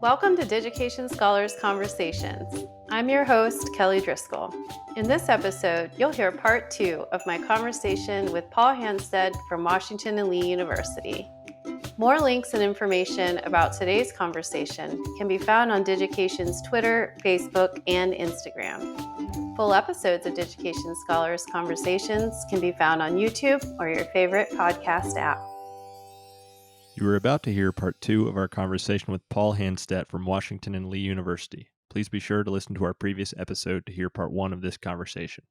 Welcome to Digication Scholars Conversations. I'm your host, Kelly Driscoll. In this episode, you'll hear part 2 of my conversation with Paul Hanstedt from Washington and Lee University. More links and information about today's conversation can be found on Digication's Twitter, Facebook, and Instagram. Full episodes of Digication Scholars Conversations can be found on YouTube or your favorite podcast app. You are about to hear part 2 of our conversation with Paul Hanstedt from Washington and Lee University. Please be sure to listen to our previous episode to hear part 1 of this conversation.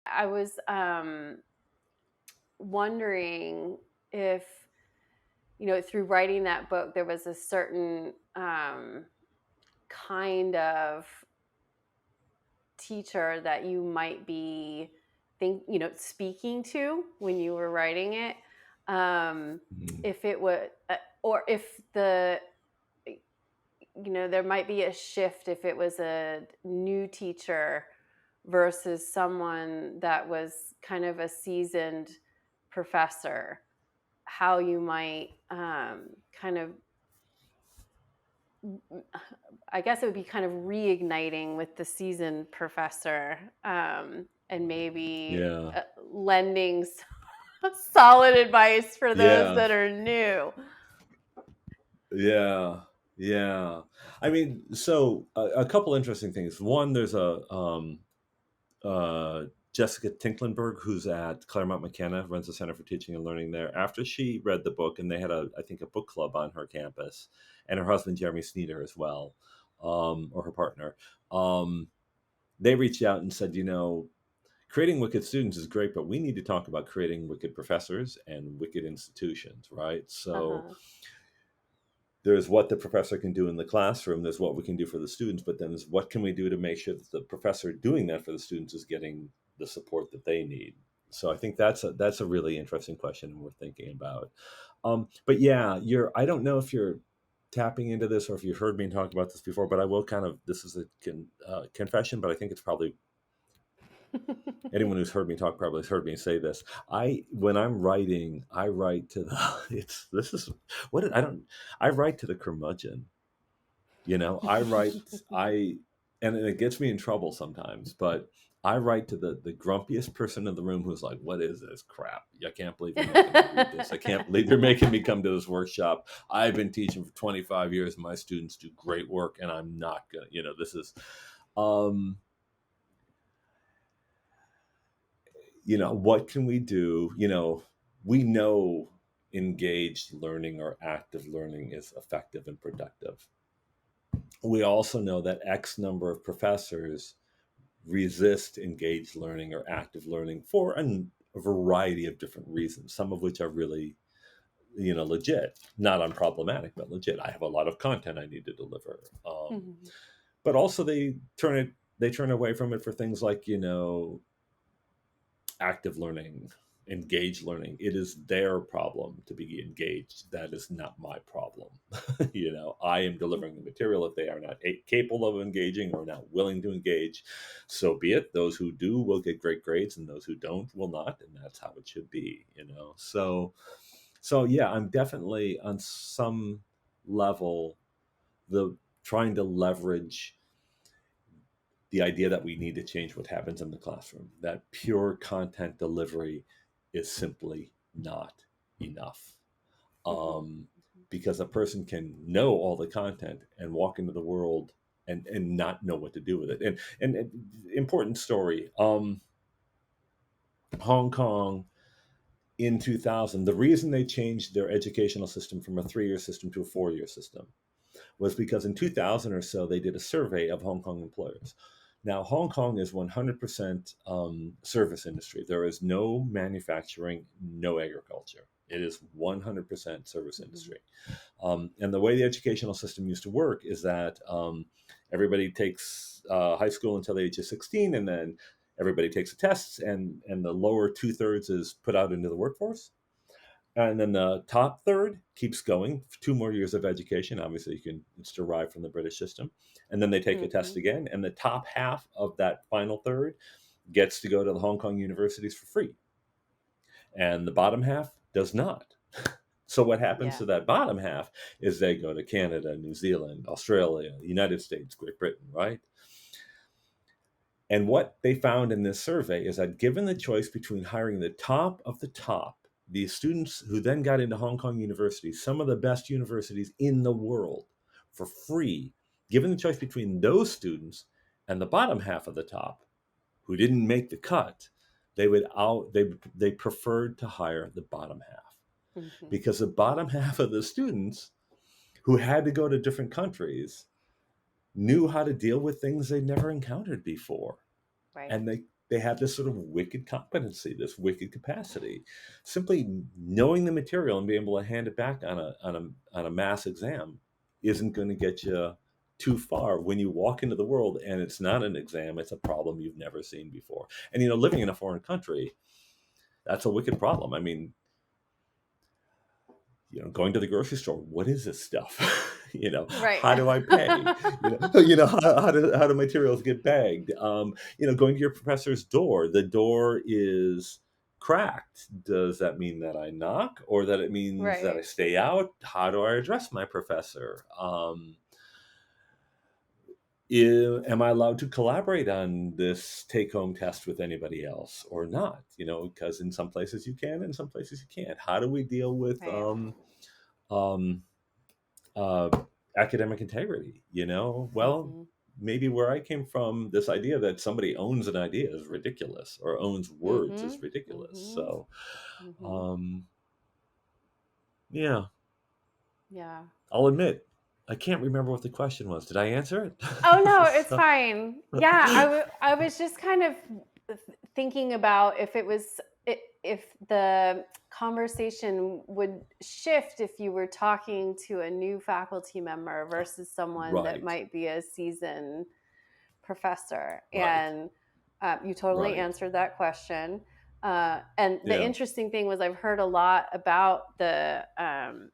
I was wondering if, through writing that book, there was a certain kind of teacher that you might be speaking to when you were writing it. If it would, or if there might be a shift if it was a new teacher versus someone that was kind of a seasoned professor, how you might I guess it would be kind of reigniting with the seasoned professor, and maybe lending solid advice for those that are new. Yeah. I mean, so a couple interesting things. One, there's a Jessica Tinklenberg, who's at Claremont McKenna, runs the Center for Teaching and Learning there. After she read the book, and they had a book club on her campus, and her husband, Jeremy Sneeder, as well, or her partner, they reached out and said, creating wicked students is great, but we need to talk about creating wicked professors and wicked institutions, right? So there's what the professor can do in the classroom, there's what we can do for the students, but then there's what can we do to make sure that the professor doing that for the students is getting the support that they need. So I think that's a really interesting question, and we're thinking about. But yeah, I don't know if you're tapping into this or if you've heard me talk about this before, but I will this is a confession, but I think it's probably anyone who's heard me talk probably has heard me say this. When I'm writing, I write to I write to the curmudgeon. And it gets me in trouble sometimes, but I write to the grumpiest person in the room who's like, what is this crap? I can't believe you're making me read this. I can't believe you're making me come to this workshop. I've been teaching for 25 years and my students do great work, and I'm not going to, this is, what can we do? We know engaged learning or active learning is effective and productive. We also know that X number of professors resist engaged learning or active learning for a variety of different reasons, some of which are really, legit, not unproblematic, but legit. I have a lot of content I need to deliver. But also they turn away from it for things like, active learning, engaged learning. It is their problem to be engaged. That is not my problem. I am delivering the material. If they are not capable of engaging or not willing to engage, so be it. Those who do will get great grades, and those who don't will not. And that's how it should be, So yeah, I'm definitely on some level trying to leverage the idea that we need to change what happens in the classroom, that pure content delivery is simply not enough. Because a person can know all the content and walk into the world and not know what to do with it. And important story, Hong Kong in 2000, the reason they changed their educational system from a 3-year system to a 4-year system was because in 2000 or so, they did a survey of Hong Kong employers. Now, Hong Kong is 100% service industry. There is no manufacturing, no agriculture. It is 100% service industry. And the way the educational system used to work is that everybody takes high school until the age of 16, and then everybody takes the tests, and the lower 2/3 is put out into the workforce. And then the top third keeps going for 2 more years of education. Obviously, it's derived from the British system. And then they take the test again. And the top half of that final third gets to go to the Hong Kong universities for free. And the bottom half does not. So what happens Yeah. to that bottom half is they go to Canada, New Zealand, Australia, United States, Great Britain, right? And what they found in this survey is that given the choice between hiring the top of the top, the students who then got into Hong Kong University, some of the best universities in the world, for free, given the choice between those students and the bottom half of the top, who didn't make the cut, they preferred to hire the bottom half, Mm-hmm. because the bottom half of the students who had to go to different countries knew how to deal with things they'd never encountered before. Right. And they had this sort of wicked competency, this wicked capacity. Simply knowing the material and being able to hand it back on a mass exam isn't going to get you too far when you walk into the world and it's not an exam, it's a problem you've never seen before. And living in a foreign country, that's a wicked problem. I mean, going to the grocery store, what is this stuff? Right. How do I pay? How do materials get bagged? Going to your professor's door, the door is cracked. Does that mean that I knock, or that it means that I Right. stay out? How do I address my professor? Am I allowed to collaborate on this take-home test with anybody else or not? Because in some places you can, in some places you can't. How do we deal with Right. um, academic integrity? Well, Mm-hmm. maybe where I came from, this idea that somebody owns an idea is ridiculous, or owns words Mm-hmm. is ridiculous. Mm-hmm. So, Mm-hmm. um, yeah, Yeah. I'll admit, I can't remember what the question was. Did I answer Oh no, it? it's fine. Yeah, I was just kind of thinking about if the conversation would shift if you were talking to a new faculty member versus someone that Right, might be a seasoned professor. right, And you totally right. answered that question. And the Yeah, interesting thing was, I've heard a lot about the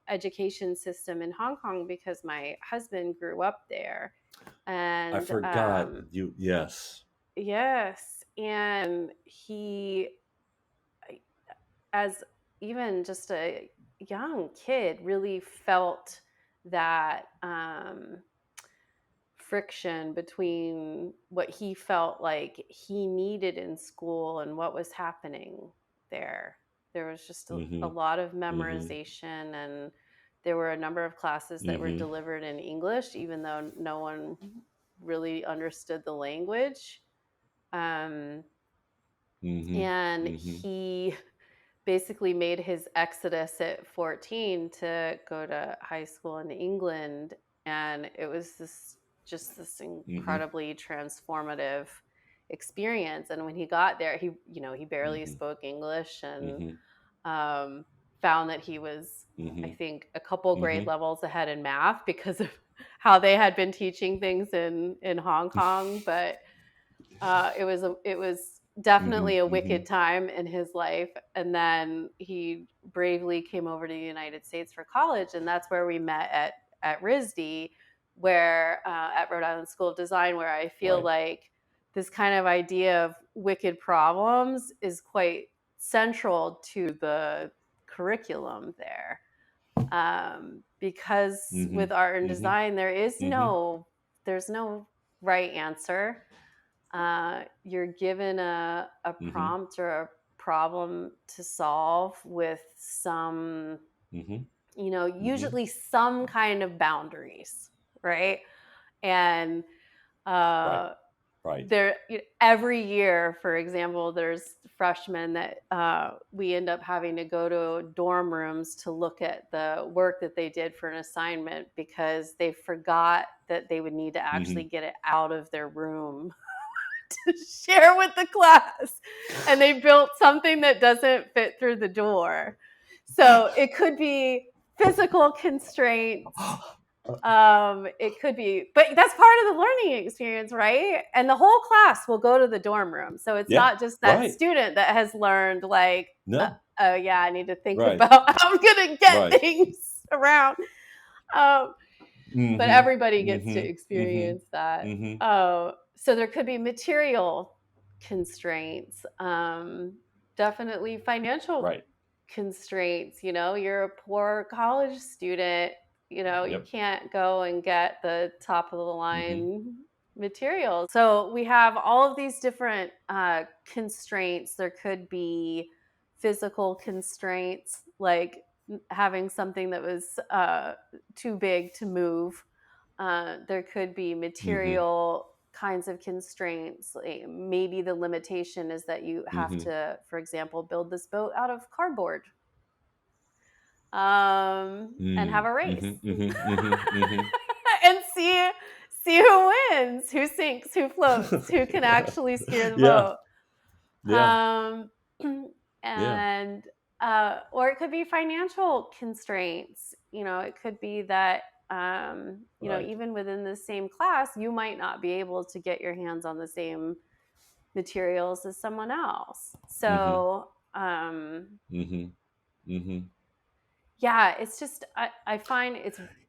education system in Hong Kong because my husband grew up there. I And forgot you. Yes. yes, and he, as even just a young kid, really felt that friction between what he felt like he needed in school and what was happening there. There was just a Mm-hmm. lot of Mm-hmm. memorization, and there were a number of classes that were Mm-hmm. delivered in English, even though no one really understood the language. Um, Mm-hmm. and Mm-hmm. he basically made his exodus at 14 to go to high school in England. And it was this Mm-hmm. incredibly transformative experience. And when he got there, he barely Mm-hmm. spoke English, and Mm-hmm. um, found that he was, I Mm-hmm. think, a couple grade Mm-hmm. levels ahead in math because of how they had been teaching things in Hong Kong. But it was Mm-hmm. definitely a Mm-hmm. wicked time in his life. And then he bravely came over to the United States for college, and that's where we met at RISD, where at Rhode Island School of Design, where I feel Right. like this kind of idea of wicked problems is quite central to the curriculum there. Because Mm-hmm. with art and Mm-hmm. design, Mm-hmm. there's no right answer. You're given a Mm-hmm. prompt or a problem to solve with some, Mm-hmm. Mm-hmm. usually some kind of boundaries, right? And Right. uh, Right. every year, for example, there's freshmen that we end up having to go to dorm rooms to look at the work that they did for an assignment because they forgot that they would need to Mm-hmm. actually get it out of their room to share with the class. And they built something that doesn't fit through the door. So it could be physical constraints. It could be, but that's part of the learning experience, right? And the whole class will go to the dorm room. So it's Yeah. not just that Right. student that has learned, like, No. oh, yeah, I need to think Right. about how I'm going to get Right. things around. Um, but Mm-hmm. everybody gets to Mm-hmm. Mm-hmm. experience that. Mm-hmm. So there could be material constraints, definitely financial Right. constraints. You're a poor college student, you Yep. can't go and get the top of the Hmm. line materials. So we have all of these different constraints. There could be physical constraints, like having something that was too big to move. There could be Hmm. material kinds of constraints. Like maybe the limitation is that you have Hmm. to, for example, build this boat out of cardboard and have Mm. a race Hmm. Hmm. Hmm. Hmm. and see who wins, who sinks, who floats, who can actually steer the Yeah. boat. Yeah. Um, Yeah. and or it could be financial constraints. It could be that Right. even within the same class, you might not be able to get your hands on the same materials as someone else. Hmm. So Hmm. Hmm. yeah, it's just I find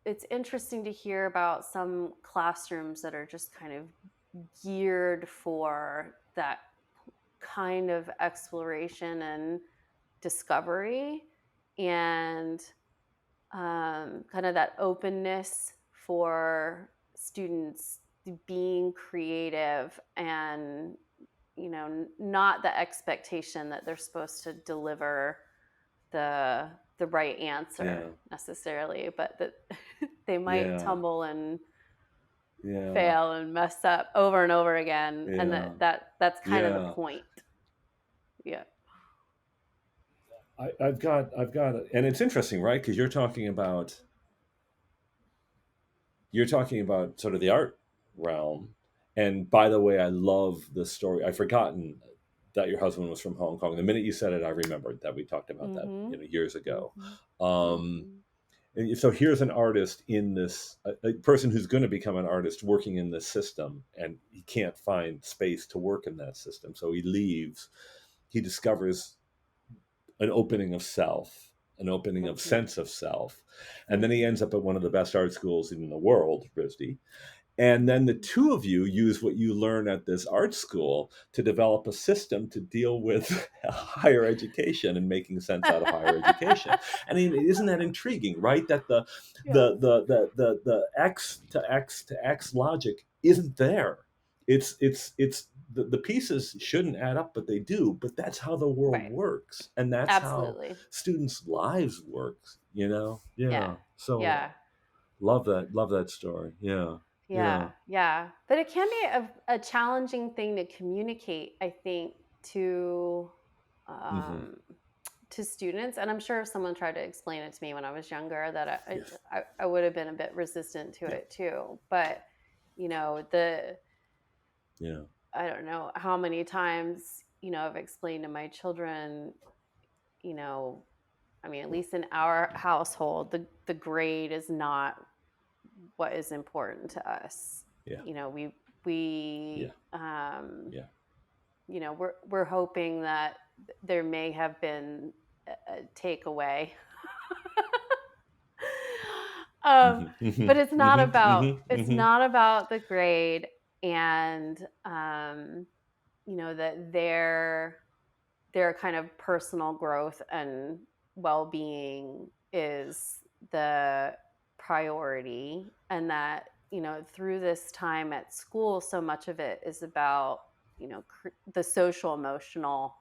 it's interesting to hear about some classrooms that are just kind of geared for that kind of exploration and discovery, and kind of that openness for students being creative, and not the expectation that they're supposed to deliver the right answer Yeah. necessarily, but that they might Yeah. tumble and Yeah. fail and mess up over and over again, and Yeah. that's kind of the Yeah. point. Yeah. I've got, and it's interesting, right? Because you're talking about sort of the art realm. And by the way, I love the story. I've forgotten that your husband was from Hong Kong. The minute you said it, I remembered that we talked about that, Mhm. years ago. Mhm. Um, Mhm. and so here's an artist in this, a person who's going to become an artist working in this system, and he can't find space to work in that system. So he leaves. He discovers an opening of self, an opening of Mhm. sense of self. And then he ends up at one of the best art schools in the world, RISD. And then the two of you use what you learn at this art school to develop a system to deal with higher education and making sense out of higher education. I mean, isn't that intriguing, right? That Yeah. the X to X to X logic isn't there. It's the pieces shouldn't add up, but they do. But that's how the world Right. works, and that's how Absolutely. students' lives work. Yeah. Yeah. So Yeah. love that story. Yeah. Yeah. Yeah. Yeah. But it can be a challenging thing to communicate, I think, Hmm. um, to students. And I'm sure if someone tried to explain it to me when I was younger, that Yes. I would have been a bit resistant to Yeah. it too. But the Yeah. I don't know how many times I've explained to my children, you know, I mean, at least in our household, the grade is not what is important to us. Yeah. We Yeah. we Yeah. we're hoping that there may have been a takeaway. um, Hmm. Hmm. but Hmm. Hmm. it's Hmm. not about the grade, and that their kind of personal growth and well-being is the priority, and that through this time at school, so much of it is about the social emotional,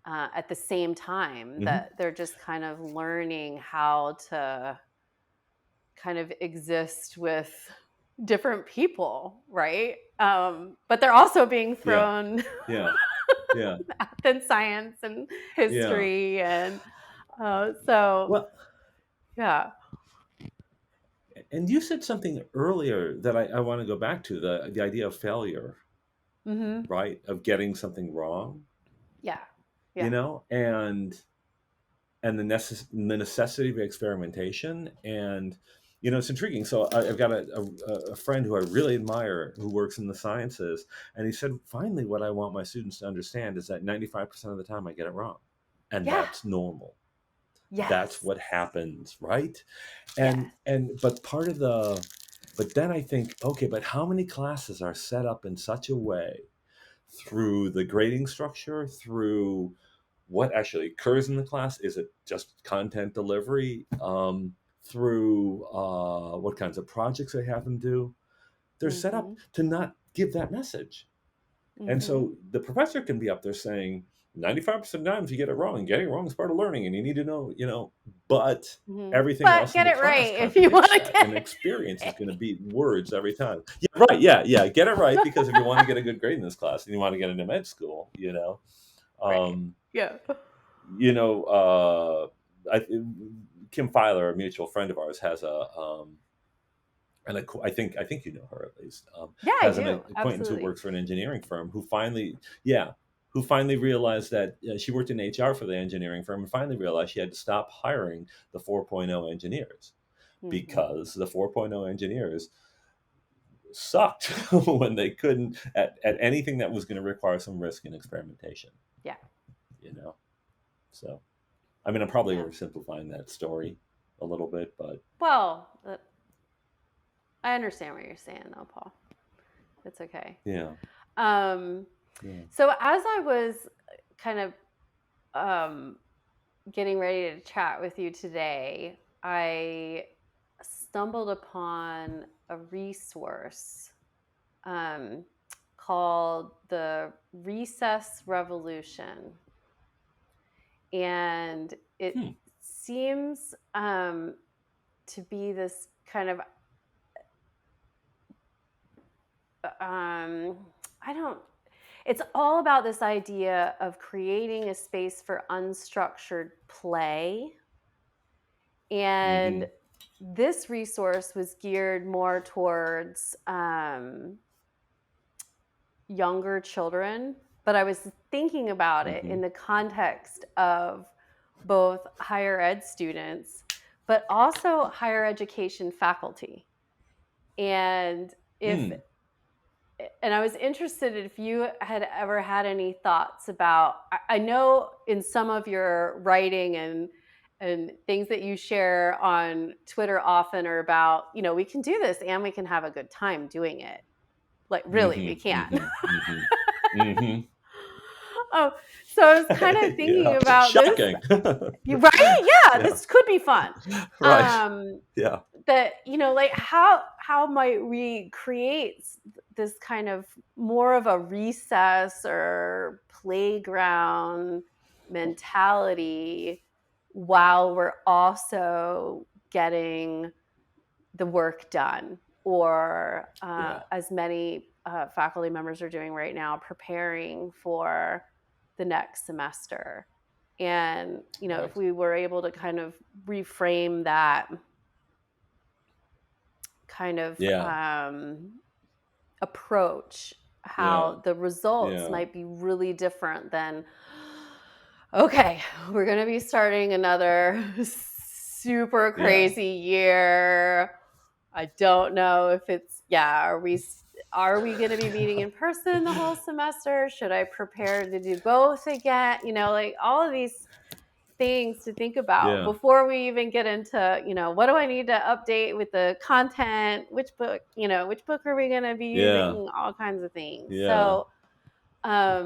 at the same time Hmm. that they're just kind of learning how to kind of exist with different people, right? But they're also being Yeah. thrown Yeah. Yeah. math and science and Yeah. history, and so Well, yeah. and you said something earlier that I want to go back to, the idea of failure, Hmm. right? Of getting something wrong, Yeah. Yeah. and the necessity of experimentation. And it's intriguing. So I've got a friend who I really admire who works in the sciences, and he said, finally, what I want my students to understand is that 95% of the time I get it wrong, and Yeah. that's normal. That's Yes. what happens, right? and Yes. and but part of the but then I think, okay, but how many classes are set up in such a way, through the grading structure, through what actually occurs in the class. Is it just content delivery through what kinds of projects they have them do? They're set up to not give that message. And so the professor can be up there saying, 95% of the times you get it wrong. Getting it wrong is part of learning, and you need to know, but everything But else in get the it class right if you want contradicts to that. get And it experience is right. going to be words every time. Yeah, right. Yeah. Get it right, because if you want to get a good grade in this class and you want to get into med school, Right. Yeah. I, Kim Filer, a mutual friend of ours, has I think you know her at least, Yeah, I has an do. acquaintance who Absolutely. works for an engineering firm who finally realized that she worked in HR for the engineering firm and finally realized she had to stop hiring the 4.0 engineers because the 4.0 engineers sucked when they couldn't at anything that was going to require some risk and experimentation. Yeah. So, I mean, I'm probably Yeah. oversimplifying that story a little bit, but Well, I understand what you're saying, though, Paul. It's okay. yeah. So as I was kind of getting ready to chat with you today, I stumbled upon a resource called the Recess Revolution. And it seems to be this kind of it's all about this idea of creating a space for unstructured play. And this resource was geared more towards younger children, but I was thinking about it in the context of both higher ed students, but also higher education faculty. And I was interested if you had ever had any thoughts about, I know in some of your writing and things that you share on Twitter often are about, we can do this and we can have a good time doing it. Like, really, we can. Oh, so I was kind of thinking about Shocking. this. Right? Yeah, this could be fun. Right. Yeah. That, like how might we create this kind of more of a recess or playground mentality while we're also getting the work done, or as many faculty members are doing right now, preparing for the next semester. And, if we were able to kind of reframe that kind of approach, how the results might be really different than, okay, we're going to be starting another super crazy year. I don't know if it's, are we going to be meeting in person the whole semester? Should I prepare to do both again? Like all of these things to think about before we even get into, what do I need to update with the content? Which book are we going to be using? All kinds of things. So I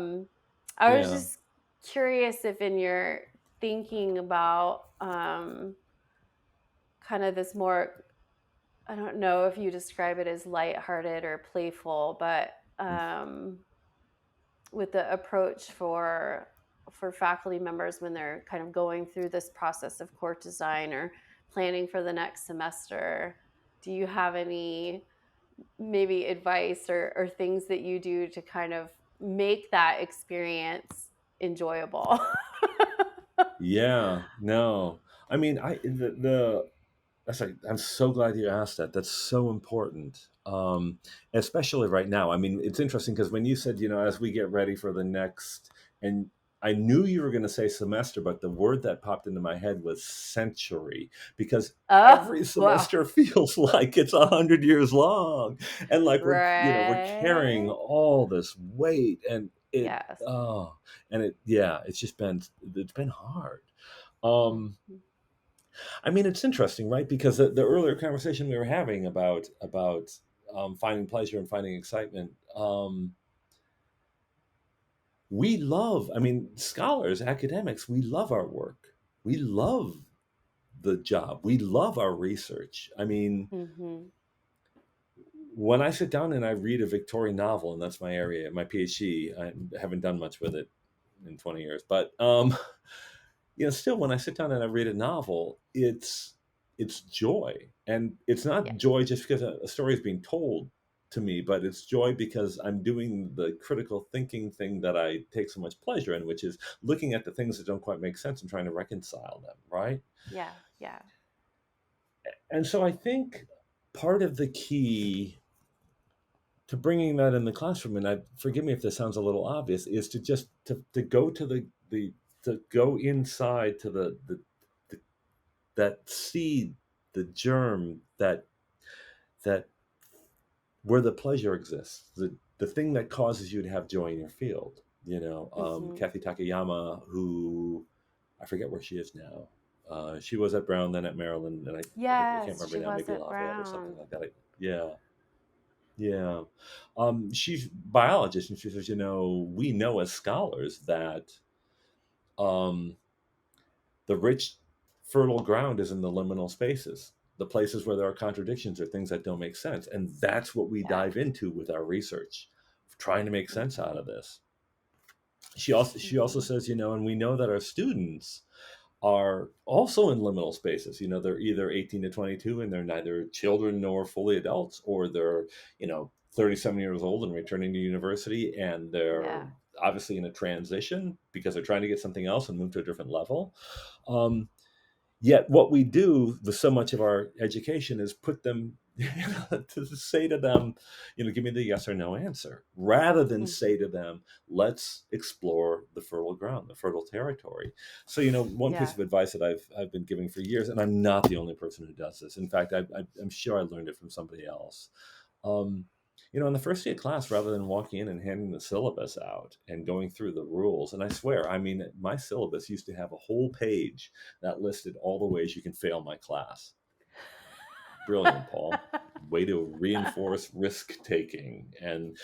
was just curious if in your thinking about kind of this more, I don't know if you describe it as lighthearted or playful, but with the approach for faculty members when they're kind of going through this process of course design or planning for the next semester, do you have any maybe advice or things that you do to kind of make that experience enjoyable? No. I mean, I'm so glad you asked that. That's so important, especially right now. I mean, it's interesting because when you said, as we get ready for the next, and I knew you were going to say semester, but the word that popped into my head was century, because every semester feels like it's 100 years long, and like we're carrying all this weight, and it's been hard. I mean, it's interesting, right? Because the earlier conversation we were having about finding pleasure and finding excitement, we love, I mean, scholars, academics, we love our work. We love the job. We love our research. I mean, Mm-hmm. when I sit down and I read a Victorian novel, and that's my area, my PhD, I haven't done much with it in 20 years, but still, when I sit down and I read a novel, it's joy, and it's not Yes. joy just because a story is being told to me, but it's joy because I'm doing the critical thinking thing that I take so much pleasure in, which is looking at the things that don't quite make sense and trying to reconcile them, right? Yeah. Yeah. And so I think part of the key to bringing that in the classroom, and forgive me if this sounds a little obvious, is to just to go to the to go inside to the that seed, the germ, that where the pleasure exists, the thing that causes you to have joy in your field. Mm-hmm. Kathy Takayama, who I forget where she is now. She was at Brown, then at Maryland, and I can't Yes, remember she now, was maybe at Lafayette or something Brown. like that. Yeah, yeah. She's biologist, and she says, we know as scholars that um, the rich, fertile ground is in the liminal spaces, the places where there are contradictions or things that don't make sense. And that's what we Yeah. dive into with our research, trying to make sense out Mm-hmm. of this. She also Mm-hmm. says, and we know that our students are also in liminal spaces. They're either 18 to 22 and they're neither children nor fully adults, or they're, 37 years old and returning to university, and they're Yeah. obviously in a transition because they're trying to get something else and move to a different level. Um, Yet what we do with so much of our education is put them to say to them, give me the yes or no answer, rather than Mm-hmm. say to them, let's explore the fertile ground, the fertile territory. So, one piece Yeah. of advice that I've been giving for years, and I'm not the only person who does this. In fact, I'm sure I learned it from somebody else. Um, on the first day of class, rather than walking in and handing the syllabus out and going through the rules, and I swear, I mean, my syllabus used to have a whole page that listed all the ways you can fail my class. Brilliant, Paul. Way to reinforce risk taking and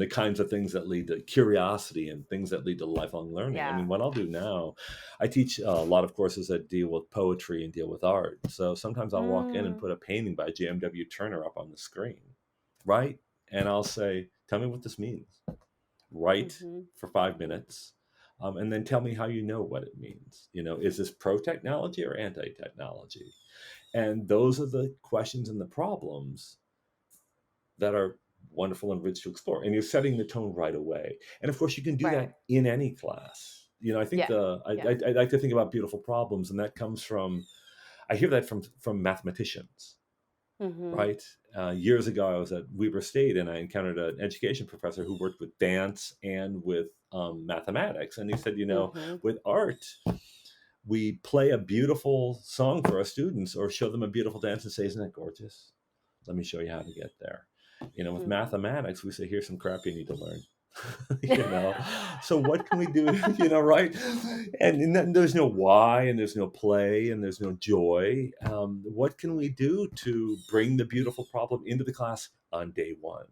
the kinds of things that lead to curiosity and things that lead to lifelong learning. I Yeah. mean, what I'll do now, I teach a lot of courses that deal with poetry and deal with art. So sometimes I'll walk in and Mm. put a painting by JMW Turner up on the screen, right? And I'll say, tell me what this means. Write Mm-hmm. for 5 minutes. And then tell me how you know what it means. Is this pro technology or anti technology? And those are the questions and the problems that are wonderful and rich to explore. And you're setting the tone right away. And of course, you can do Right. that in any class. I think Yeah. Yeah. I like to think about beautiful problems, and that comes from, I hear that from mathematicians, Mm-hmm. right? Years ago, I was at Weber State, and I encountered an education professor who worked with dance and with mathematics. And he said, Mm-hmm. with art, we play a beautiful song for our students or show them a beautiful dance and say, isn't that gorgeous? Let me show you how to get there. With Mm-hmm. mathematics, we say, here's some crap you need to learn. So what can we do? Right? And then there's no why, and there's no play, and there's no joy. What can we do to bring the beautiful problem into the class on day one?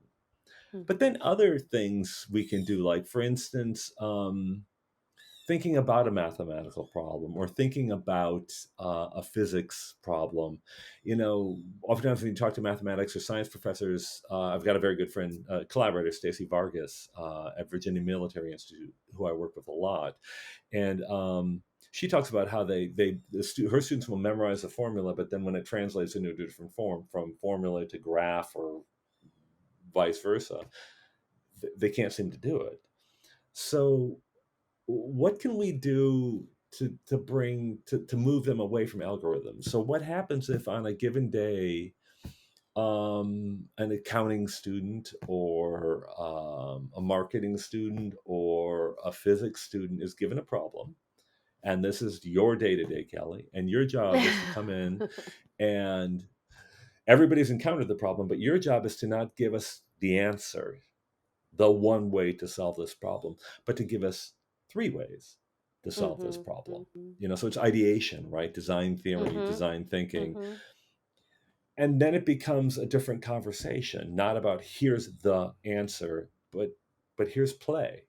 But Mm-hmm. then other things we can do, like, for instance, thinking about a mathematical problem or thinking about a physics problem. Oftentimes when you talk to mathematics or science professors, I've got a very good friend, collaborator, Stacy Vargas, at Virginia Military Institute, who I work with a lot. And she talks about how her students will memorize the formula, but then when it translates into a different form, from formula to graph or vice versa, they can't seem to do it. So what can we do to move them away from algorithms? So what happens if on a given day, an accounting student or a marketing student or a physics student is given a problem, and this is your day to day, Kelly, and your job is to come in, and everybody's encountered the problem, but your job is to not give us the answer, the one way to solve this problem, but to give us three ways to solve this Mm-hmm. problem. Mm-hmm. So it's ideation, right? Design theory, Mm-hmm. design thinking. Mm-hmm. And then it becomes a different conversation, not about here's the answer, but here's play.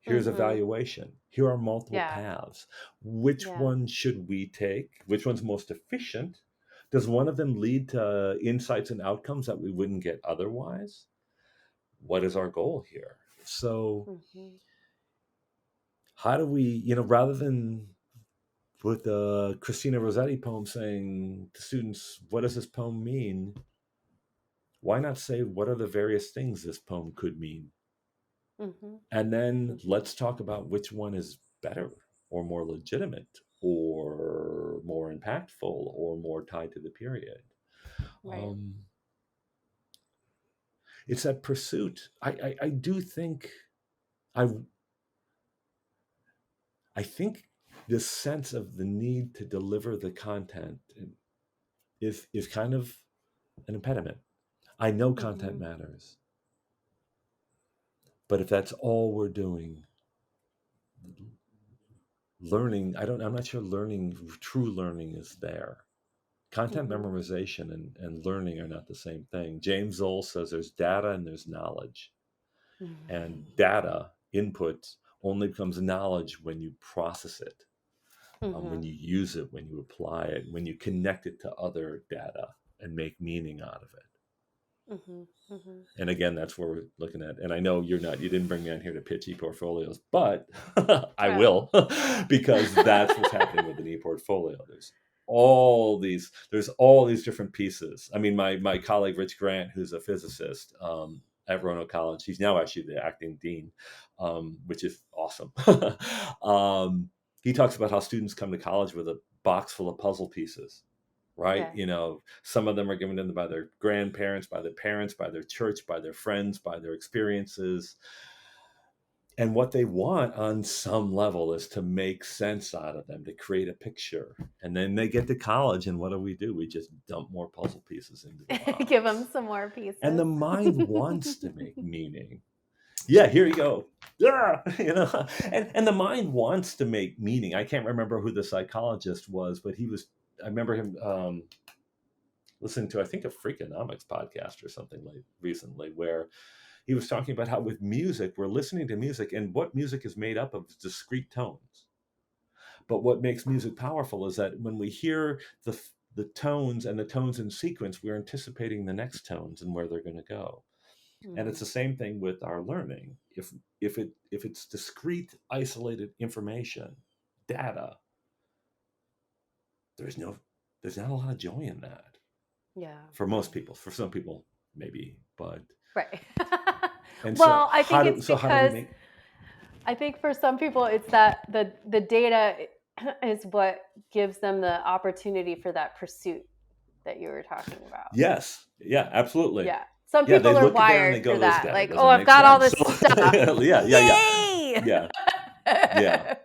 Here's Mm-hmm. evaluation. Here are multiple Yeah. paths. Which Yeah. one should we take? Which one's most efficient? Does one of them lead to insights and outcomes that we wouldn't get otherwise? What is our goal here? So, Mm-hmm. how do we, rather than with the Christina Rossetti poem saying to students, what does this poem mean? Why not say, what are the various things this poem could mean? Mm-hmm. And then let's talk about which one is better or more legitimate or more impactful or more tied to the period. Right. It's that pursuit. I do think I I think this sense of the need to deliver the content is kind of an impediment. I know content Mm-hmm. matters, but if that's all we're doing, learning, I'm not sure true learning is there. Content Mm-hmm. memorization and learning are not the same thing. James Zoll says there's data and there's knowledge. And data input only becomes knowledge when you process it, Mm-hmm. when you use it, when you apply it, when you connect it to other data and make meaning out of it. Mm-hmm. Mm-hmm. And again, that's where we're looking at. And I know you didn't bring me on here to pitch e-portfolios, but I Oh. will, because that's what's happening with an e-portfolio. There's all these different pieces. I mean, my colleague Rich Grant, who's a physicist at Roanoke College, he's now actually the acting dean, which is awesome. He talks about how students come to college with a box full of puzzle pieces, right? Yeah. Some of them are given to them by their grandparents, by their parents, by their church, by their friends, by their experiences. And what they want on some level is to make sense out of them, to create a picture. And then they get to college, and what do? We just dump more puzzle pieces into the Give them box. some more And pieces. the mind wants to make meaning. Yeah, here you go. And the mind wants to make meaning. I can't remember who the psychologist was, but I remember him listening to, I think, a Freakonomics podcast or something like recently, where he was talking about how with music, we're listening to music, and what music is made up of is discrete tones. But what makes music powerful is that when we hear the tones and the tones in sequence, we're anticipating the next tones and where they're going to go. And it's the same thing with our learning. If it's discrete, isolated information, data, there's not a lot of joy in that. Yeah. For most people. For some people, maybe, but Right. and so Well, I think it's how do we because make? I think for some people it's that the data is what gives them the opportunity for that pursuit that you were talking about. Yes, yeah, absolutely. Yeah. Some Yeah, they people are look at that and they wired for go, "This that. data Like, oh, doesn't I've make got all sense." this So, stuff. yeah, yeah, yeah, Yay! yeah,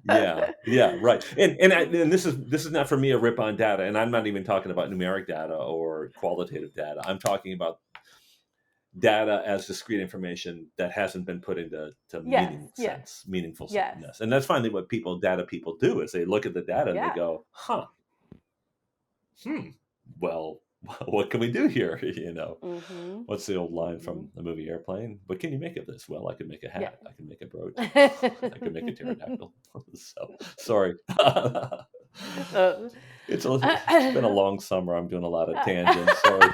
yeah. Yeah, right. And this is not for me a rip on data, and I'm not even talking about numeric data or qualitative data. I'm talking about data as discrete information that hasn't been put into Yes, yes, yes, meaningfulness. And that's finally what data people do is they look at the data and they yeah. go, well, what can we do here? Mm-hmm. What's the old line Mm-hmm. from the movie Airplane? What can you make of this? Well, I can make a Yeah. hat. I can make a brooch. I can make a pterodactyl. So sorry. It's been a long summer. I'm doing a lot of tangents. Sorry.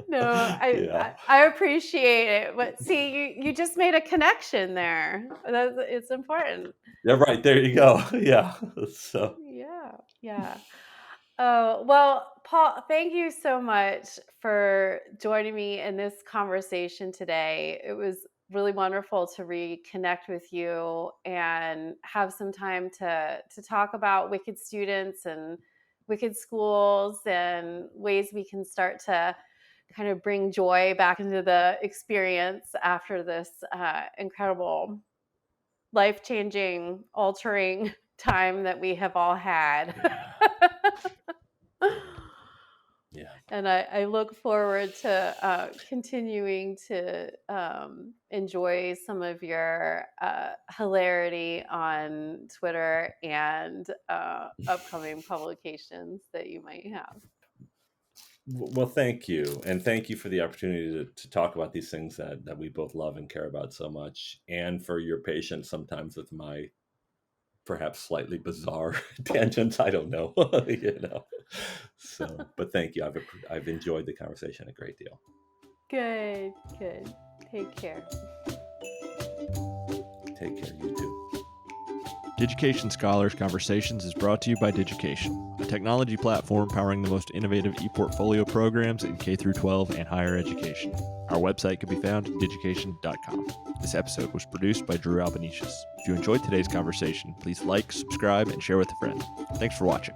No, Yeah. I appreciate it. But see, you just made a connection there. It's important. Yeah, right. There you go. Yeah. So Yeah, yeah. Oh, well, Paul, thank you so much for joining me in this conversation today. It was really wonderful to reconnect with you and have some time to talk about wicked students and wicked schools and ways we can start to kind of bring joy back into the experience after this incredible, life-changing, altering time that we have all had. yeah. And I look forward to continuing to enjoy some of your hilarity on Twitter and upcoming publications that you might have. Well, thank you. And thank you for the opportunity to talk about these things that we both love and care about so much, and for your patience sometimes with my perhaps slightly bizarre tangents. I don't know, So, but thank you. I've enjoyed the conversation a great deal. Good, good. Take care. Take care, you too. Digication Scholars Conversations is brought to you by Digication, a technology platform powering the most innovative e-portfolio programs in K-12 and higher education. Our website can be found at digication.com. This episode was produced by Drew Albanesius. If you enjoyed today's conversation, please like, subscribe, and share with a friend. Thanks for watching.